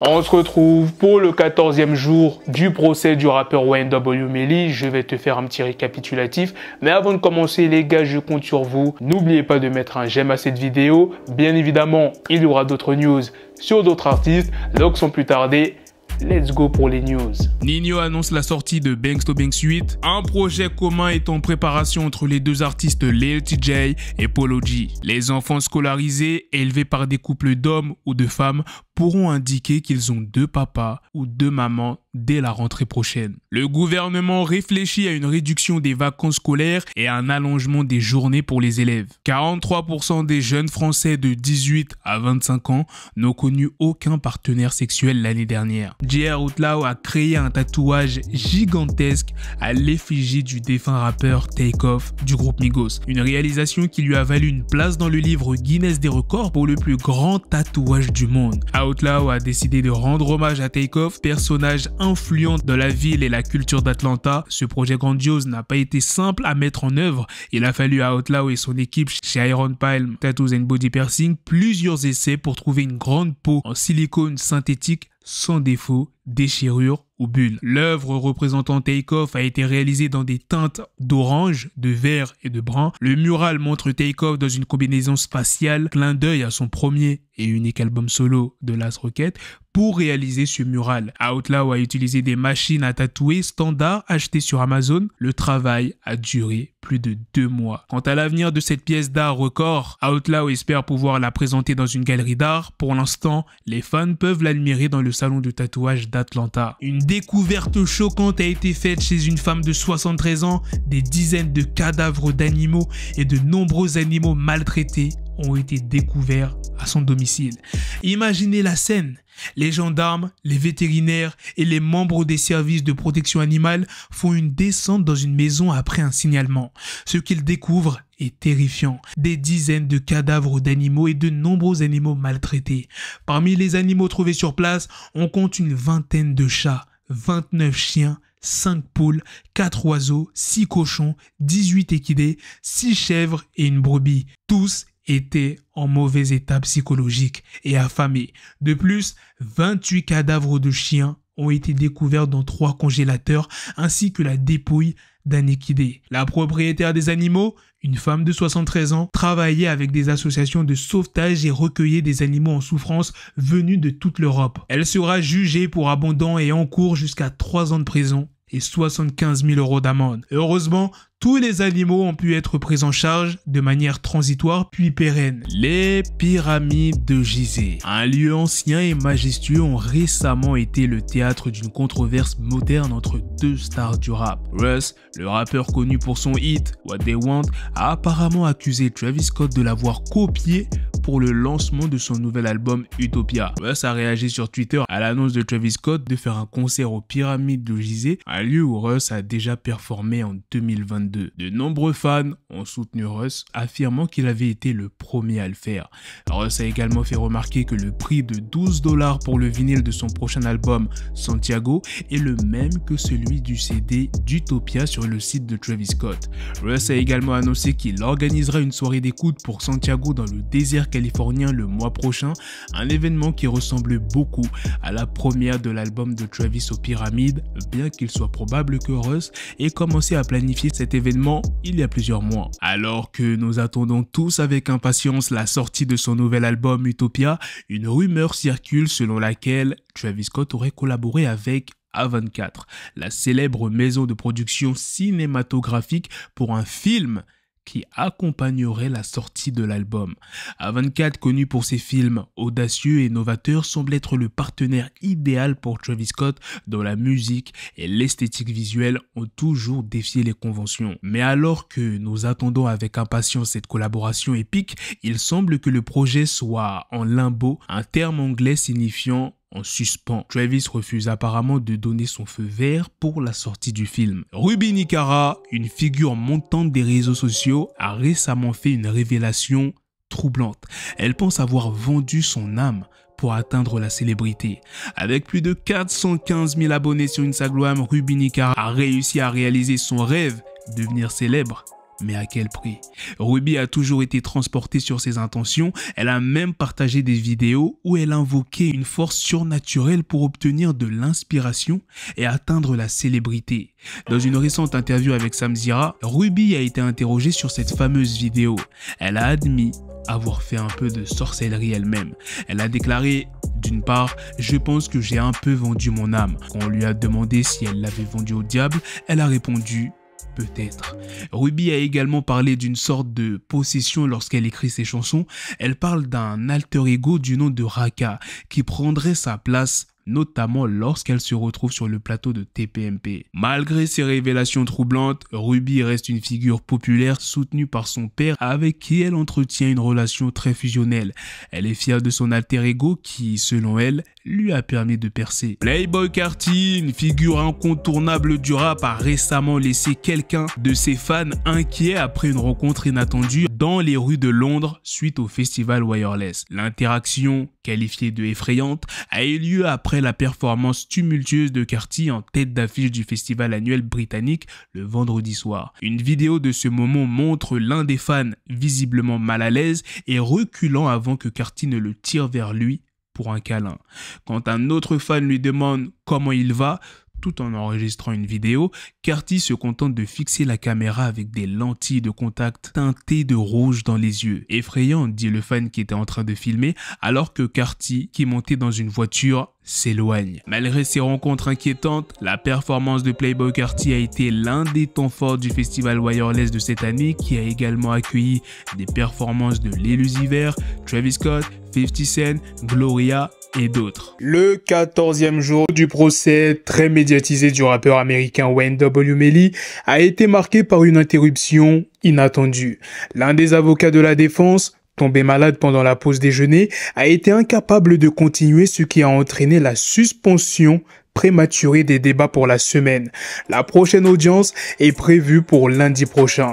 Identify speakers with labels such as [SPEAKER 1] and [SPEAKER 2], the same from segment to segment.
[SPEAKER 1] On se retrouve pour le 14e jour du procès du rappeur YNW Melly. Je vais te faire un petit récapitulatif. Mais avant de commencer, les gars, je compte sur vous. N'oubliez pas de mettre un j'aime à cette vidéo. Bien évidemment, il y aura d'autres news sur d'autres artistes. Donc, sans plus tarder, let's go pour les news.
[SPEAKER 2] Ninho annonce la sortie de Banks to Banks 8. Un projet commun est en préparation entre les deux artistes Lil TJay et Polo G. Les enfants scolarisés, élevés par des couples d'hommes ou de femmes, pourront indiquer qu'ils ont deux papas ou deux mamans dès la rentrée prochaine. Le gouvernement réfléchit à une réduction des vacances scolaires et à un allongement des journées pour les élèves. 43% des jeunes Français de 18 à 25 ans n'ont connu aucun partenaire sexuel l'année dernière. J.R. Outlaw a créé un tatouage gigantesque à l'effigie du défunt rappeur Takeoff du groupe Migos. Une réalisation qui lui a valu une place dans le livre Guinness des records pour le plus grand tatouage du monde. Outlaw a décidé de rendre hommage à Takeoff, personnage influent dans la ville et la culture d'Atlanta. Ce projet grandiose n'a pas été simple à mettre en œuvre. Il a fallu à Outlaw et son équipe chez Iron Palm Tattoos and Body Piercing plusieurs essais pour trouver une grande peau en silicone synthétique sans défaut, déchirure ou bulle. L'œuvre représentant Takeoff a été réalisée dans des teintes d'orange, de vert et de brun. Le mural montre Takeoff dans une combinaison spatiale, clin d'œil à son premier et unique album solo de Las Rocket. Pour réaliser ce mural, Outlaw a utilisé des machines à tatouer standard achetées sur Amazon. Le travail a duré plus de 2 mois. Quant à l'avenir de cette pièce d'art record, Outlaw espère pouvoir la présenter dans une galerie d'art. Pour l'instant, les fans peuvent l'admirer dans le salon de tatouage d'Atlanta. Une découverte choquante a été faite chez une femme de 73 ans. Des dizaines de cadavres d'animaux et de nombreux animaux maltraités ont été découverts à son domicile. Imaginez la scène. Les gendarmes, les vétérinaires et les membres des services de protection animale font une descente dans une maison après un signalement. Ce qu'ils découvrent est terrifiant. Des dizaines de cadavres d'animaux et de nombreux animaux maltraités. Parmi les animaux trouvés sur place, on compte une vingtaine de chats, 29 chiens, 5 poules, 4 oiseaux, 6 cochons, 18 équidés, 6 chèvres et une brebis. Tous étaient en mauvais état psychologique et affamés. De plus, 28 cadavres de chiens ont été découverts dans 3 congélateurs ainsi que la dépouille d'un équidé. La propriétaire des animaux, une femme de 73 ans, travaillait avec des associations de sauvetage et recueillait des animaux en souffrance venus de toute l'Europe. Elle sera jugée pour abandon et encourt jusqu'à 3 ans de prison et 75 000 € d'amende. Heureusement, tous les animaux ont pu être pris en charge de manière transitoire puis pérenne. Les pyramides de Gizeh, un lieu ancien et majestueux, ont récemment été le théâtre d'une controverse moderne entre deux stars du rap. Russ, le rappeur connu pour son hit What They Want, a apparemment accusé Travis Scott de l'avoir copié pour le lancement de son nouvel album Utopia. Russ a réagi sur Twitter à l'annonce de Travis Scott de faire un concert aux pyramides de Gizeh, un lieu où Russ a déjà performé en 2022. De nombreux fans ont soutenu Russ, affirmant qu'il avait été le premier à le faire. Russ a également fait remarquer que le prix de 12 $ pour le vinyle de son prochain album Santiago est le même que celui du CD d'Utopia sur le site de Travis Scott. Russ a également annoncé qu'il organisera une soirée d'écoute pour Santiago dans le désert californien le mois prochain, un événement qui ressemble beaucoup à la première de l'album de Travis aux pyramides, bien qu'il soit probable que Russ ait commencé à planifier cet événement il y a plusieurs mois. Alors que nous attendons tous avec impatience la sortie de son nouvel album Utopia, une rumeur circule selon laquelle Travis Scott aurait collaboré avec A24, la célèbre maison de production cinématographique, pour un film qui accompagnerait la sortie de l'album. A24, connu pour ses films audacieux et novateurs, semble être le partenaire idéal pour Travis Scott, dont la musique et l'esthétique visuelle ont toujours défié les conventions. Mais alors que nous attendons avec impatience cette collaboration épique, il semble que le projet soit en limbo, un terme anglais signifiant en suspens. Travis refuse apparemment de donner son feu vert pour la sortie du film. Ruby Nicara, une figure montante des réseaux sociaux, a récemment fait une révélation troublante. Elle pense avoir vendu son âme pour atteindre la célébrité. Avec plus de 415 000 abonnés sur Instagram, Ruby Nicara a réussi à réaliser son rêve, devenir célèbre Mais à quel prix? Ruby a toujours été transportée sur ses intentions, elle a même partagé des vidéos où elle invoquait une force surnaturelle pour obtenir de l'inspiration et atteindre la célébrité. Dans une récente interview avec Sam Zira, Ruby a été interrogée sur cette fameuse vidéo. Elle a admis avoir fait un peu de sorcellerie elle-même. Elle a déclaré: d'une part, je pense que j'ai un peu vendu mon âme. Quand on lui a demandé si elle l'avait vendue au diable, elle a répondu: peut-être. Ruby a également parlé d'une sorte de possession lorsqu'elle écrit ses chansons. Elle parle d'un alter ego du nom de Raka qui prendrait sa place, notamment lorsqu'elle se retrouve sur le plateau de TPMP. Malgré ces révélations troublantes, Ruby reste une figure populaire soutenue par son père avec qui elle entretient une relation très fusionnelle. Elle est fière de son alter ego qui, selon elle, lui a permis de percer. Playboi Carti, une figure incontournable du rap, a récemment laissé quelqu'un de ses fans inquiets après une rencontre inattendue dans les rues de Londres suite au festival Wireless. L'interaction, qualifiée de effrayante, a eu lieu après la performance tumultueuse de Carti en tête d'affiche du festival annuel britannique le vendredi soir. Une vidéo de ce moment montre l'un des fans visiblement mal à l'aise et reculant avant que Carti ne le tire vers lui pour un câlin. Quand un autre fan lui demande comment il va, tout en enregistrant une vidéo, Carti se contente de fixer la caméra avec des lentilles de contact teintées de rouge dans les yeux. Effrayant, dit le fan qui était en train de filmer, alors que Carti, qui montait dans une voiture, s'éloigne. Malgré ces rencontres inquiétantes, la performance de Playboi Carti a été l'un des temps forts du festival Wireless de cette année, qui a également accueilli des performances de l'Elusiver, Travis Scott, 50 Cent, Gloria et d'autres.
[SPEAKER 1] Le 14e jour du procès très médiatisé du rappeur américain YNW Melly a été marqué par une interruption inattendue. L'un des avocats de la défense, tombé malade pendant la pause déjeuner, a été incapable de continuer, ce qui a entraîné la suspension prématurée des débats pour la semaine. La prochaine audience est prévue pour lundi prochain.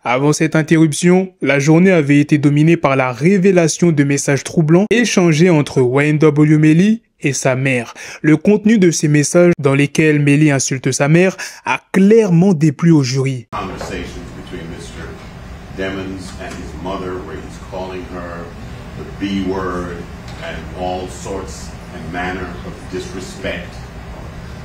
[SPEAKER 1] Avant cette interruption, la journée avait été dominée par la révélation de messages troublants échangés entre YNW Melly et sa mère. Le contenu de ces messages, dans lesquels Melly insulte sa mère, a clairement déplu au jury.
[SPEAKER 3] Demons and his mother, where he's calling her the B word and all sorts and manner of disrespect.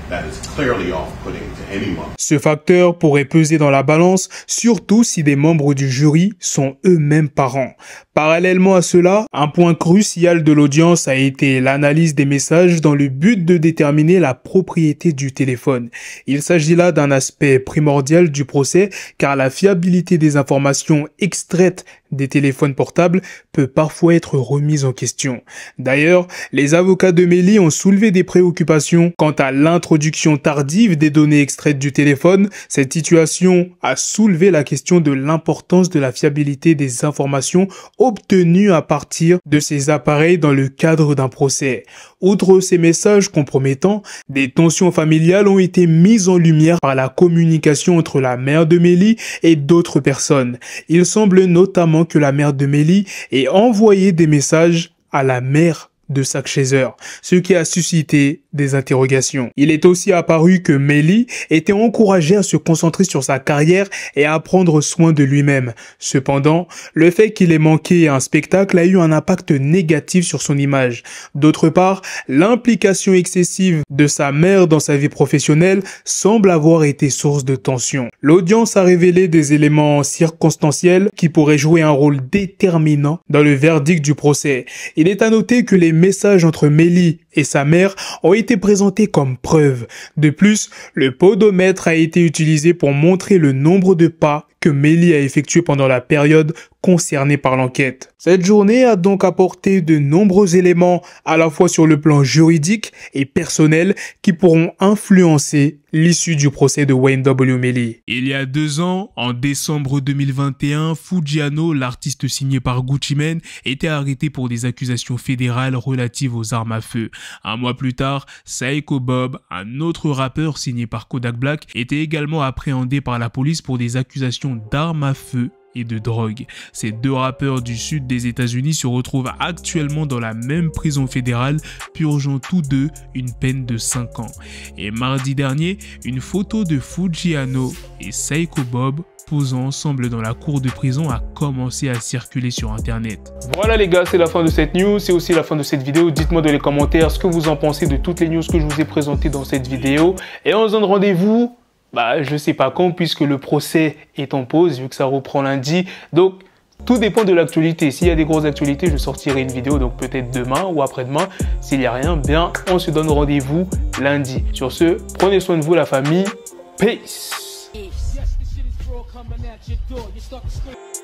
[SPEAKER 3] That is clearly off-putting to anyone.
[SPEAKER 1] Ce facteur pourrait peser dans la balance, surtout si des membres du jury sont eux-mêmes parents. Parallèlement à cela, un point crucial de l'audience a été l'analyse des messages dans le but de déterminer la propriété du téléphone. Il s'agit là d'un aspect primordial du procès, car la fiabilité des informations extraites des téléphones portables peut parfois être remise en question. D'ailleurs, les avocats de Melly ont soulevé des préoccupations quant à l'introduction tardive des données extraites du téléphone. Cette situation a soulevé la question de l'importance de la fiabilité des informations obtenues à partir de ces appareils dans le cadre d'un procès. Outre ces messages compromettants, des tensions familiales ont été mises en lumière par la communication entre la mère de Melly et d'autres personnes. Il semble notamment que la mère de Melly ait envoyé des messages à la mère de Zack Chaser, ce qui a suscité des interrogations. Il est aussi apparu que Melly était encouragé à se concentrer sur sa carrière et à prendre soin de lui-même. Cependant, le fait qu'il ait manqué un spectacle a eu un impact négatif sur son image. D'autre part, l'implication excessive de sa mère dans sa vie professionnelle semble avoir été source de tension. L'audience a révélé des éléments circonstanciels qui pourraient jouer un rôle déterminant dans le verdict du procès. Il est à noter que les messages entre Melly et sa mère ont été présentés comme preuve. De plus, le podomètre a été utilisé pour montrer le nombre de pas que Melly a effectué pendant la période concernée par l'enquête. Cette journée a donc apporté de nombreux éléments à la fois sur le plan juridique et personnel qui pourront influencer l'issue du procès de YNW Melly.
[SPEAKER 2] Il y a 2 ans, en décembre 2021, Fujano, l'artiste signé par Gucci Mane, était arrêté pour des accusations fédérales relatives aux armes à feu. Un mois plus tard, Psycho Bob, un autre rappeur signé par Kodak Black, était également appréhendé par la police pour des accusations d'armes à feu et de drogue. Ces deux rappeurs du sud des États-Unis se retrouvent actuellement dans la même prison fédérale, purgeant tous deux une peine de 5 ans. Et mardi dernier, une photo de Fuggiano et Psycho Bob posant ensemble dans la cour de prison a commencé à circuler sur internet.
[SPEAKER 1] Voilà les gars, c'est la fin de cette news, c'est aussi la fin de cette vidéo. Dites-moi dans les commentaires ce que vous en pensez de toutes les news que je vous ai présentées dans cette vidéo. Et on se donne rendez-vous, je sais pas quand, puisque le procès est en pause, vu que ça reprend lundi. Donc, tout dépend de l'actualité. S'il y a des grosses actualités, je sortirai une vidéo, donc peut-être demain ou après-demain. S'il n'y a rien, bien, on se donne rendez-vous lundi. Sur ce, prenez soin de vous la famille. Peace.
[SPEAKER 4] Yes, the shit is raw coming at your door. You start to scream.